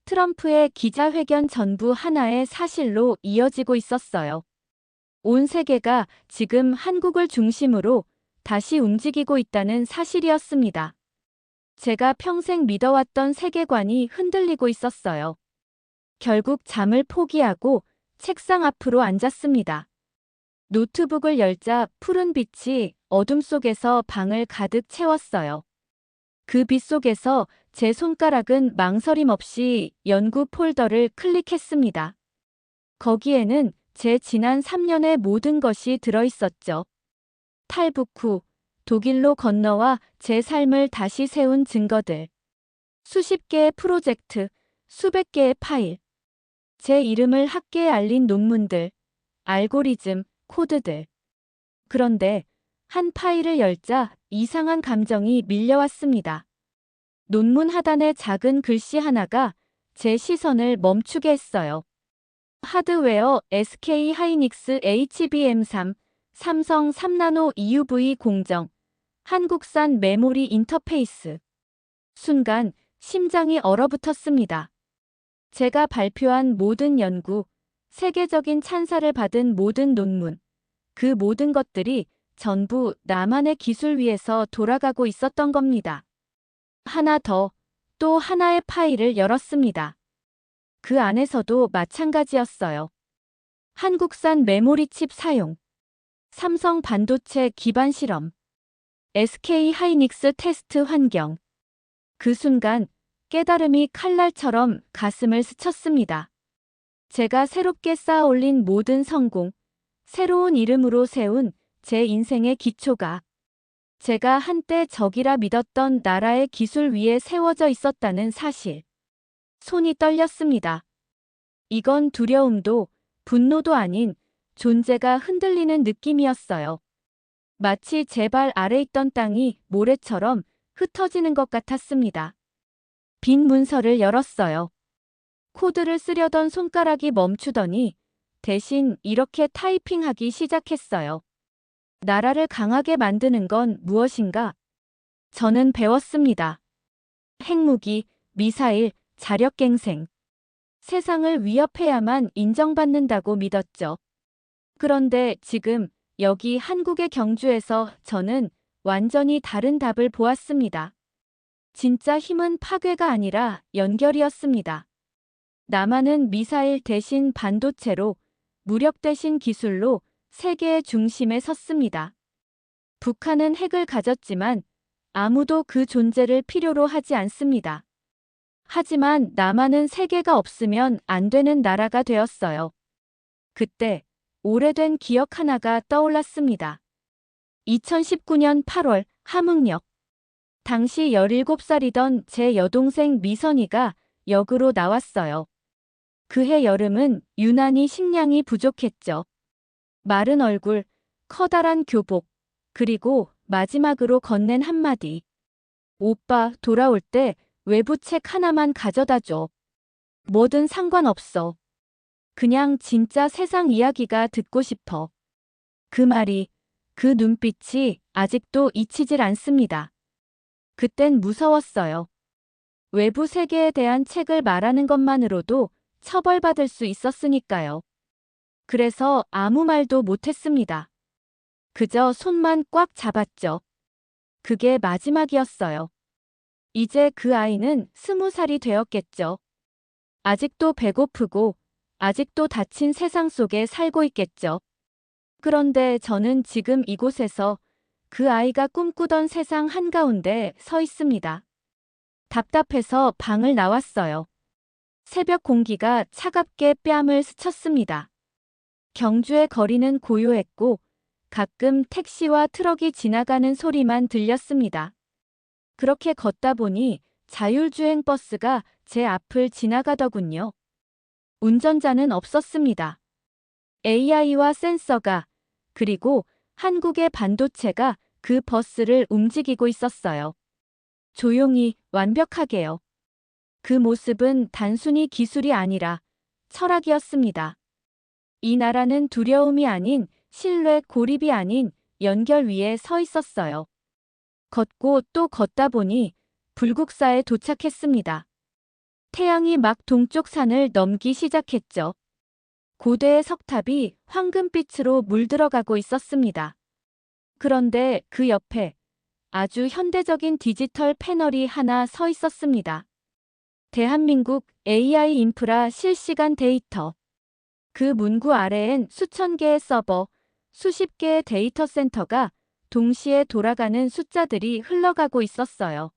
트럼프의 기자회견 전부 하나의 사실로 이어지고 있었어요. 온 세계가 지금 한국을 중심으로 다시 움직이고 있다는 사실이었습니다. 제가 평생 믿어왔던 세계관이 흔들리고 있었어요. 결국 잠을 포기하고 책상 앞으로 앉았습니다. 노트북을 열자 푸른 빛이 어둠 속에서 방을 가득 채웠어요. 그 빛 속에서 제 손가락은 망설임 없이 연구 폴더를 클릭했습니다. 거기에는 제 지난 3년의 모든 것이 들어있었죠. 탈북 후 독일로 건너와 제 삶을 다시 세운 증거들. 수십 개의 프로젝트, 수백 개의 파일. 제 이름을 학계에 알린 논문들, 알고리즘, 코드들. 그런데 한 파일을 열자 이상한 감정이 밀려왔습니다. 논문 하단의 작은 글씨 하나가 제 시선을 멈추게 했어요. 하드웨어 SK 하이닉스 HBM3, 삼성 3나노 EUV 공정, 한국산 메모리 인터페이스. 순간 심장이 얼어붙었습니다. 제가 발표한 모든 연구, 세계적인 찬사를 받은 모든 논문, 그 모든 것들이 전부 나만의 기술 위에서 돌아가고 있었던 겁니다. 하나 더, 또 하나의 파일을 열었습니다. 그 안에서도 마찬가지였어요. 한국산 메모리 칩 사용, 삼성 반도체 기반 실험, SK 하이닉스 테스트 환경. 그 순간 깨달음이 칼날처럼 가슴을 스쳤습니다. 제가 새롭게 쌓아 올린 모든 성공, 새로운 이름으로 세운 제 인생의 기초가 제가 한때 적이라 믿었던 나라의 기술 위에 세워져 있었다는 사실. 손이 떨렸습니다. 이건 두려움도 분노도 아닌 존재가 흔들리는 느낌이었어요. 마치 제 발 아래 있던 땅이 모래처럼 흩어지는 것 같았습니다. 빈 문서를 열었어요. 코드를 쓰려던 손가락이 멈추더니 대신 이렇게 타이핑하기 시작했어요. 나라를 강하게 만드는 건 무엇인가? 저는 배웠습니다. 핵무기, 미사일, 자력갱생. 세상을 위협해야만 인정받는다고 믿었죠. 그런데 지금 여기 한국의 경주에서 저는 완전히 다른 답을 보았습니다. 진짜 힘은 파괴가 아니라 연결이었습니다. 남한은 미사일 대신 반도체로, 무력 대신 기술로 세계의 중심에 섰습니다. 북한은 핵을 가졌지만 아무도 그 존재를 필요로 하지 않습니다. 하지만 남한은 세계가 없으면 안 되는 나라가 되었어요. 그때 오래된 기억 하나가 떠올랐습니다. 2019년 8월 함흥역. 당시 17살이던 제 여동생 미선이가 역으로 나왔어요. 그해 여름은 유난히 식량이 부족했죠. 마른 얼굴, 커다란 교복, 그리고 마지막으로 건넨 한마디. 오빠, 돌아올 때 외부 책 하나만 가져다 줘. 뭐든 상관없어. 그냥 진짜 세상 이야기가 듣고 싶어. 그 말이, 그 눈빛이 아직도 잊히질 않습니다. 그땐 무서웠어요. 외부 세계에 대한 책을 말하는 것만으로도 처벌받을 수 있었으니까요. 그래서 아무 말도 못했습니다. 그저 손만 꽉 잡았죠. 그게 마지막이었어요. 이제 그 아이는 20살이 되었겠죠. 아직도 배고프고 아직도 닫힌 세상 속에 살고 있겠죠. 그런데 저는 지금 이곳에서 그 아이가 꿈꾸던 세상 한가운데 서 있습니다. 답답해서 방을 나왔어요. 새벽 공기가 차갑게 뺨을 스쳤습니다. 경주의 거리는 고요했고 가끔 택시와 트럭이 지나가는 소리만 들렸습니다. 그렇게 걷다 보니 자율주행 버스가 제 앞을 지나가더군요. 운전자는 없었습니다. AI와 센서가 그리고 한국의 반도체가 그 버스를 움직이고 있었어요. 조용히 완벽하게요. 그 모습은 단순히 기술이 아니라 철학이었습니다. 이 나라는 두려움이 아닌 신뢰, 고립이 아닌 연결 위에 서 있었어요. 걷고 또 걷다 보니 불국사에 도착했습니다. 태양이 막 동쪽 산을 넘기 시작했죠. 고대의 석탑이 황금빛으로 물들어가고 있었습니다. 그런데 그 옆에 아주 현대적인 디지털 패널이 하나 서 있었습니다. 대한민국 AI 인프라 실시간 데이터. 그 문구 아래엔 수천 개의 서버, 수십 개의 데이터 센터가 동시에 돌아가는 숫자들이 흘러가고 있었어요.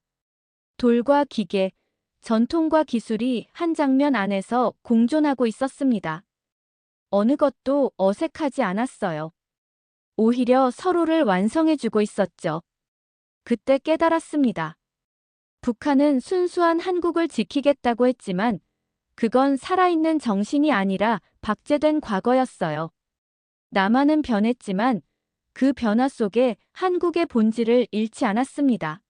돌과 기계, 전통과 기술이 한 장면 안에서 공존하고 있었습니다. 어느 것도 어색하지 않았어요. 오히려 서로를 완성해주고 있었죠. 그때 깨달았습니다. 북한은 순수한 한국을 지키겠다고 했지만 그건 살아있는 정신이 아니라 박제된 과거였어요. 남한은 변했지만 그 변화 속에 한국의 본질을 잃지 않았습니다.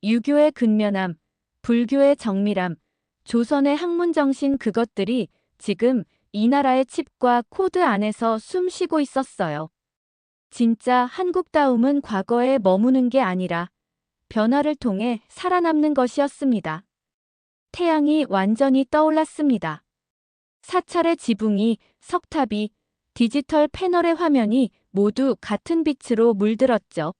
유교의 근면함, 불교의 정밀함, 조선의 학문정신 그것들이 지금 이 나라의 칩과 코드 안에서 숨 쉬고 있었어요. 진짜 한국다움은 과거에 머무는 게 아니라 변화를 통해 살아남는 것이었습니다. 태양이 완전히 떠올랐습니다. 사찰의 지붕이, 석탑이, 디지털 패널의 화면이 모두 같은 빛으로 물들었죠.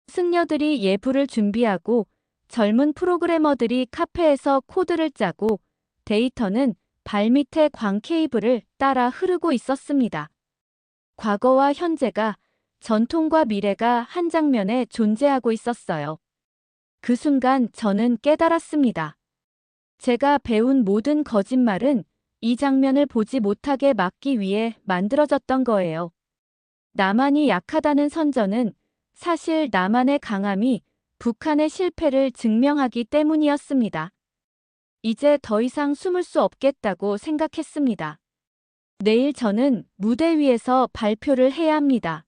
승려들이 예불을 준비하고 젊은 프로그래머들이 카페에서 코드를 짜고 데이터는 발밑의 광 케이블을 따라 흐르고 있었습니다. 과거와 현재가, 전통과 미래가 한 장면에 존재하고 있었어요. 그 순간 저는 깨달았습니다. 제가 배운 모든 거짓말은 이 장면을 보지 못하게 막기 위해 만들어졌던 거예요. 나만이 약하다는 선전은 사실 나만의 강함이 북한의 실패를 증명하기 때문이었습니다. 이제 더 이상 숨을 수 없겠다고 생각했습니다. 내일 저는 무대 위에서 발표를 해야 합니다.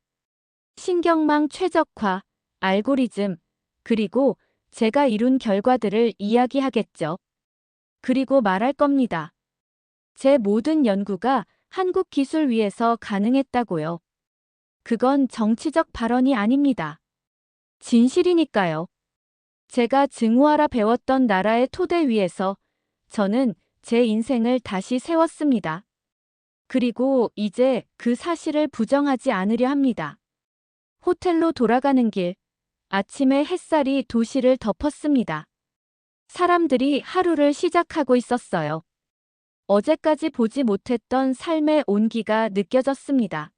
신경망 최적화, 알고리즘, 그리고 제가 이룬 결과들을 이야기하겠죠. 그리고 말할 겁니다. 제 모든 연구가 한국 기술 위에서 가능했다고요. 그건 정치적 발언이 아닙니다. 진실이니까요. 제가 증오하라 배웠던 나라의 토대 위에서 저는 제 인생을 다시 세웠습니다. 그리고 이제 그 사실을 부정하지 않으려 합니다. 호텔로 돌아가는 길, 아침에 햇살이 도시를 덮었습니다. 사람들이 하루를 시작하고 있었어요. 어제까지 보지 못했던 삶의 온기가 느껴졌습니다.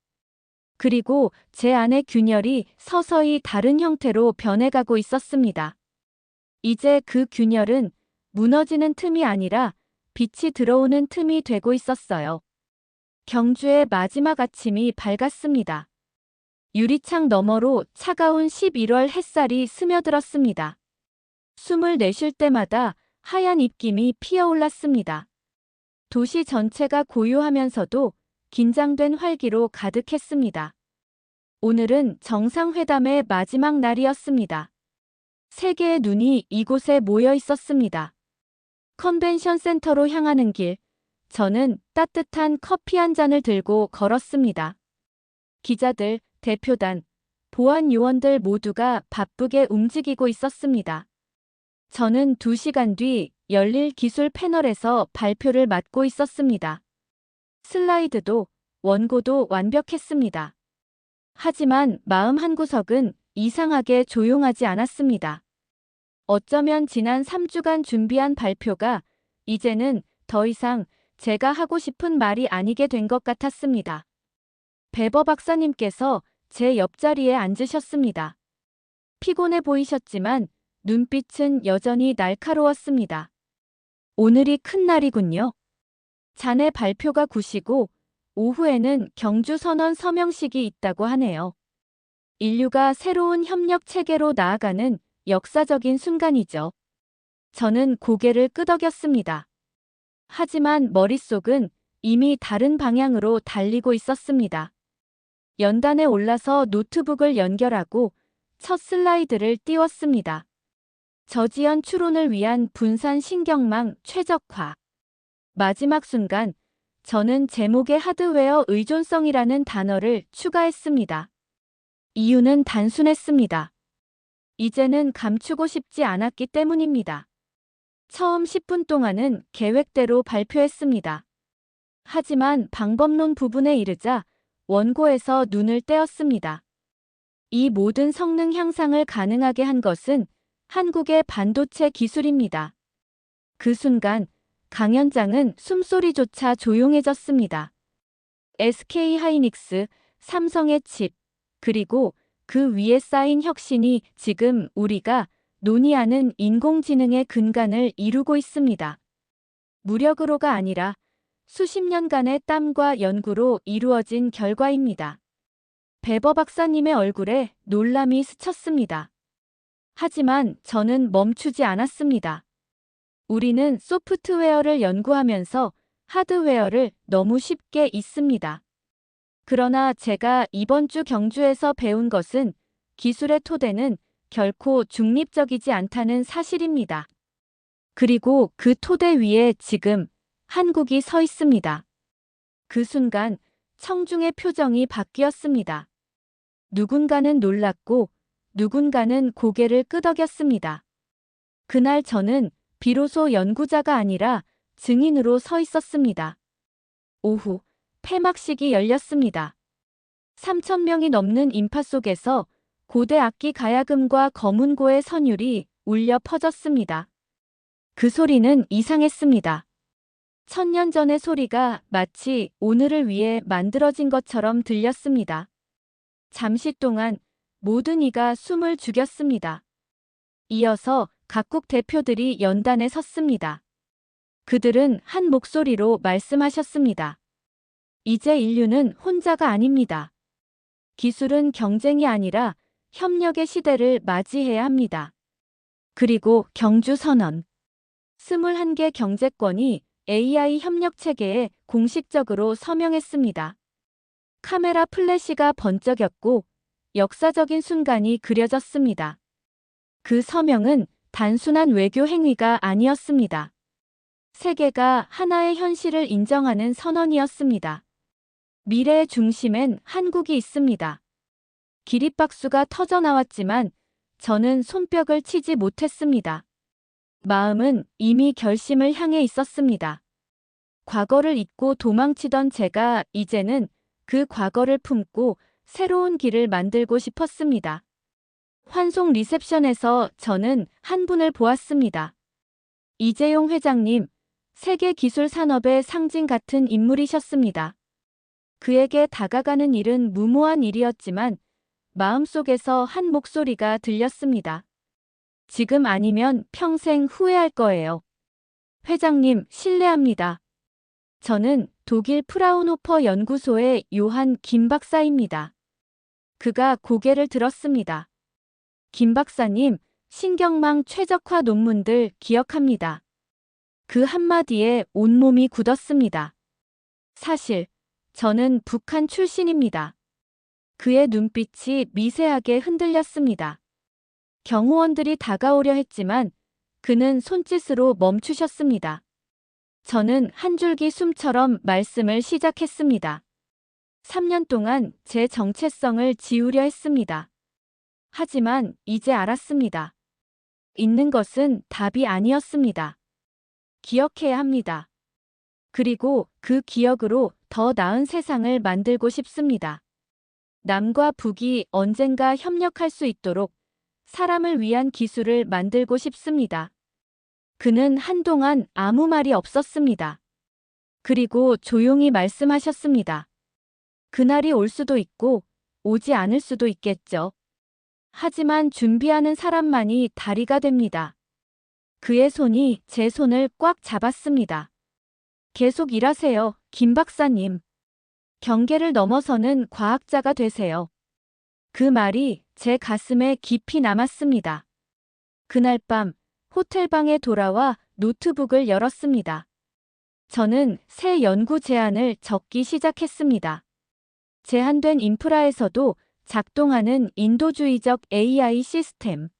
그리고 제 안의 균열이 서서히 다른 형태로 변해가고 있었습니다. 이제 그 균열은 무너지는 틈이 아니라 빛이 들어오는 틈이 되고 있었어요. 경주의 마지막 아침이 밝았습니다. 유리창 너머로 차가운 11월 햇살이 스며들었습니다. 숨을 내쉴 때마다 하얀 입김이 피어올랐습니다. 도시 전체가 고요하면서도 긴장된 활기로 가득했습니다. 오늘은 정상회담의 마지막 날이었습니다. 세계의 눈이 이곳에 모여 있었습니다. 컨벤션 센터로 향하는 길, 저는 따뜻한 커피 한 잔을 들고 걸었습니다. 기자들, 대표단, 보안 요원들 모두가 바쁘게 움직이고 있었습니다. 저는 2시간 뒤 열릴 기술 패널에서 발표를 맡고 있었습니다. 슬라이드도 원고도 완벽했습니다. 하지만 마음 한구석은 이상하게 조용하지 않았습니다. 어쩌면 지난 3주간 준비한 발표가 이제는 더 이상 제가 하고 싶은 말이 아니게 된 것 같았습니다. 베버 박사님께서 제 옆자리에 앉으셨습니다. 피곤해 보이셨지만 눈빛은 여전히 날카로웠습니다. 오늘이 큰 날이군요. 자네 발표가 9시고 오후에는 경주 선언 서명식이 있다고 하네요. 인류가 새로운 협력 체계로 나아가는 역사적인 순간이죠. 저는 고개를 끄덕였습니다. 하지만 머릿속은 이미 다른 방향으로 달리고 있었습니다. 연단에 올라서 노트북을 연결하고 첫 슬라이드를 띄웠습니다. 저지연 추론을 위한 분산 신경망 최적화. 마지막 순간, 저는 제목에 하드웨어 의존성이라는 단어를 추가했습니다. 이유는 단순했습니다. 이제는 감추고 싶지 않았기 때문입니다. 처음 10분 동안은 계획대로 발표했습니다. 하지만 방법론 부분에 이르자 원고에서 눈을 떼었습니다. 이 모든 성능 향상을 가능하게 한 것은 한국의 반도체 기술입니다. 그 순간 강연장은 숨소리조차 조용해졌습니다. SK 하이닉스, 삼성의 칩, 그리고 그 위에 쌓인 혁신이 지금 우리가 논의하는 인공지능의 근간을 이루고 있습니다. 무력으로가 아니라 수십 년간의 땀과 연구로 이루어진 결과입니다. 베버 박사님의 얼굴에 놀람이 스쳤습니다. 하지만 저는 멈추지 않았습니다. 우리는 소프트웨어를 연구하면서 하드웨어를 너무 쉽게 잊습니다. 그러나 제가 이번 주 경주에서 배운 것은 기술의 토대는 결코 중립적이지 않다는 사실입니다. 그리고 그 토대 위에 지금 한국이 서 있습니다. 그 순간 청중의 표정이 바뀌었습니다. 누군가는 놀랐고 누군가는 고개를 끄덕였습니다. 그날 저는 비로소 연구자가 아니라 증인으로 서 있었습니다. 오후 폐막식이 열렸습니다. 3,000명이 넘는 인파 속에서 고대 악기 가야금과 검은고의 선율이 울려 퍼졌습니다. 그 소리는 이상했습니다. 1000년 전의 소리가 마치 오늘을 위해 만들어진 것처럼 들렸습니다. 잠시 동안 모든 이가 숨을 죽였습니다. 이어서 각국 대표들이 연단에 섰습니다. 그들은 한 목소리로 말씀하셨습니다. 이제 인류는 혼자가 아닙니다. 기술은 경쟁이 아니라 협력의 시대를 맞이해야 합니다. 그리고 경주 선언. 21개 경제권이 AI 협력 체계에 공식적으로 서명했습니다. 카메라 플래시가 번쩍였고 역사적인 순간이 그려졌습니다. 그 서명은 단순한 외교 행위가 아니었습니다. 세계가 하나의 현실을 인정하는 선언이었습니다. 미래의 중심엔 한국이 있습니다. 기립박수가 터져나왔지만 저는 손뼉을 치지 못했습니다. 마음은 이미 결심을 향해 있었습니다. 과거를 잊고 도망치던 제가 이제는 그 과거를 품고 새로운 길을 만들고 싶었습니다. 환송 리셉션에서 저는 한 분을 보았습니다. 이재용 회장님, 세계 기술 산업의 상징 같은 인물이셨습니다. 그에게 다가가는 일은 무모한 일이었지만 마음속에서 한 목소리가 들렸습니다. 지금 아니면 평생 후회할 거예요. 회장님, 신뢰합니다. 저는 독일 프라운호퍼 연구소의 요한 김 박사입니다. 그가 고개를 들었습니다. 김 박사님, 신경망 최적화 논문들 기억합니다. 그 한마디에 온몸이 굳었습니다. 사실, 저는 북한 출신입니다. 그의 눈빛이 미세하게 흔들렸습니다. 경호원들이 다가오려 했지만 그는 손짓으로 멈추셨습니다. 저는 한 줄기 숨처럼 말씀을 시작했습니다. 3년 동안 제 정체성을 지우려 했습니다. 하지만 이제 알았습니다. 잊는 것은 답이 아니었습니다. 기억해야 합니다. 그리고 그 기억으로 더 나은 세상을 만들고 싶습니다. 남과 북이 언젠가 협력할 수 있도록 사람을 위한 기술을 만들고 싶습니다. 그는 한동안 아무 말이 없었습니다. 그리고 조용히 말씀하셨습니다. 그날이 올 수도 있고 오지 않을 수도 있겠죠. 하지만 준비하는 사람만이 다리가 됩니다. 그의 손이 제 손을 꽉 잡았습니다. 계속 일하세요, 김 박사님. 경계를 넘어서는 과학자가 되세요. 그 말이 제 가슴에 깊이 남았습니다. 그날 밤 호텔방에 돌아와 노트북을 열었습니다. 저는 새 연구 제안을 적기 시작했습니다. 제한된 인프라에서도 작동하는 인도주의적 AI 시스템.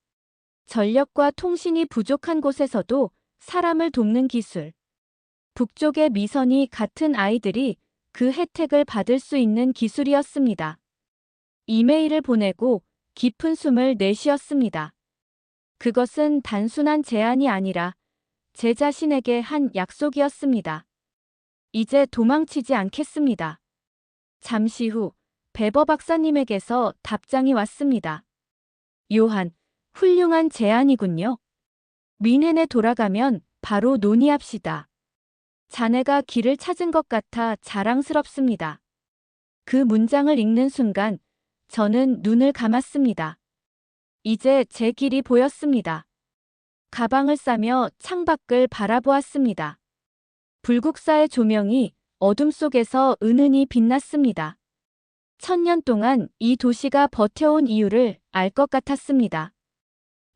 전력과 통신이 부족한 곳에서도 사람을 돕는 기술. 북쪽의 미선이 같은 아이들이 그 혜택을 받을 수 있는 기술이었습니다. 이메일을 보내고 깊은 숨을 내쉬었습니다. 그것은 단순한 제안이 아니라 제 자신에게 한 약속이었습니다. 이제 도망치지 않겠습니다. 잠시 후 베버 박사님에게서 답장이 왔습니다. 요한, 훌륭한 제안이군요. 뮌헨에 돌아가면 바로 논의합시다. 자네가 길을 찾은 것 같아 자랑스럽습니다. 그 문장을 읽는 순간 저는 눈을 감았습니다. 이제 제 길이 보였습니다. 가방을 싸며 창밖을 바라보았습니다. 불국사의 조명이 어둠 속에서 은은히 빛났습니다. 1000년 동안 이 도시가 버텨온 이유를 알 것 같았습니다.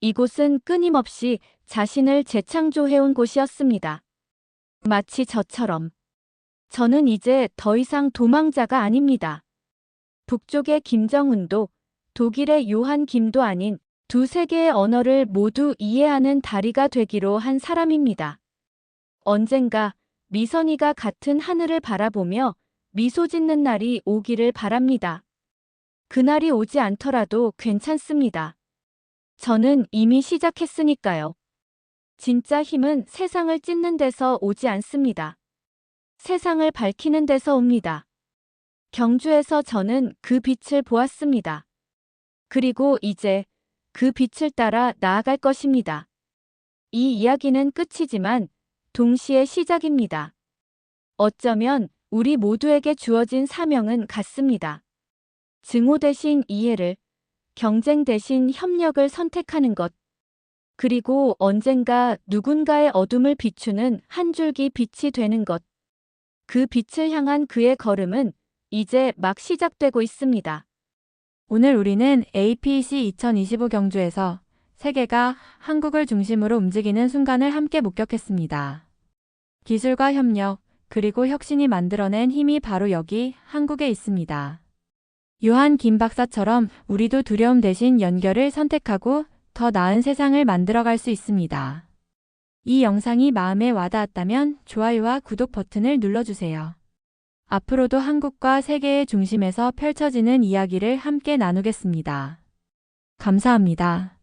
이곳은 끊임없이 자신을 재창조해온 곳이었습니다. 마치 저처럼. 저는 이제 더 이상 도망자가 아닙니다. 북쪽의 김정은도 독일의 요한 김도 아닌 두 세계의 언어를 모두 이해하는 다리가 되기로 한 사람입니다. 언젠가 미선이가 같은 하늘을 바라보며 미소 짓는 날이 오기를 바랍니다. 그날이 오지 않더라도 괜찮습니다. 저는 이미 시작했으니까요. 진짜 힘은 세상을 찢는 데서 오지 않습니다. 세상을 밝히는 데서 옵니다. 경주에서 저는 그 빛을 보았습니다. 그리고 이제 그 빛을 따라 나아갈 것입니다. 이 이야기는 끝이지만 동시에 시작입니다. 어쩌면 우리 모두에게 주어진 사명은 같습니다. 증오 대신 이해를, 경쟁 대신 협력을 선택하는 것. 그리고 언젠가 누군가의 어둠을 비추는 한 줄기 빛이 되는 것. 그 빛을 향한 그의 걸음은 이제 막 시작되고 있습니다. 오늘 우리는 APC 2025 경주에서 세계가 한국을 중심으로 움직이는 순간을 함께 목격했습니다. 기술과 협력, 그리고 혁신이 만들어낸 힘이 바로 여기 한국에 있습니다. 요한 김 박사처럼 우리도 두려움 대신 연결을 선택하고 더 나은 세상을 만들어갈 수 있습니다. 이 영상이 마음에 와닿았다면 좋아요와 구독 버튼을 눌러주세요. 앞으로도 한국과 세계의 중심에서 펼쳐지는 이야기를 함께 나누겠습니다. 감사합니다.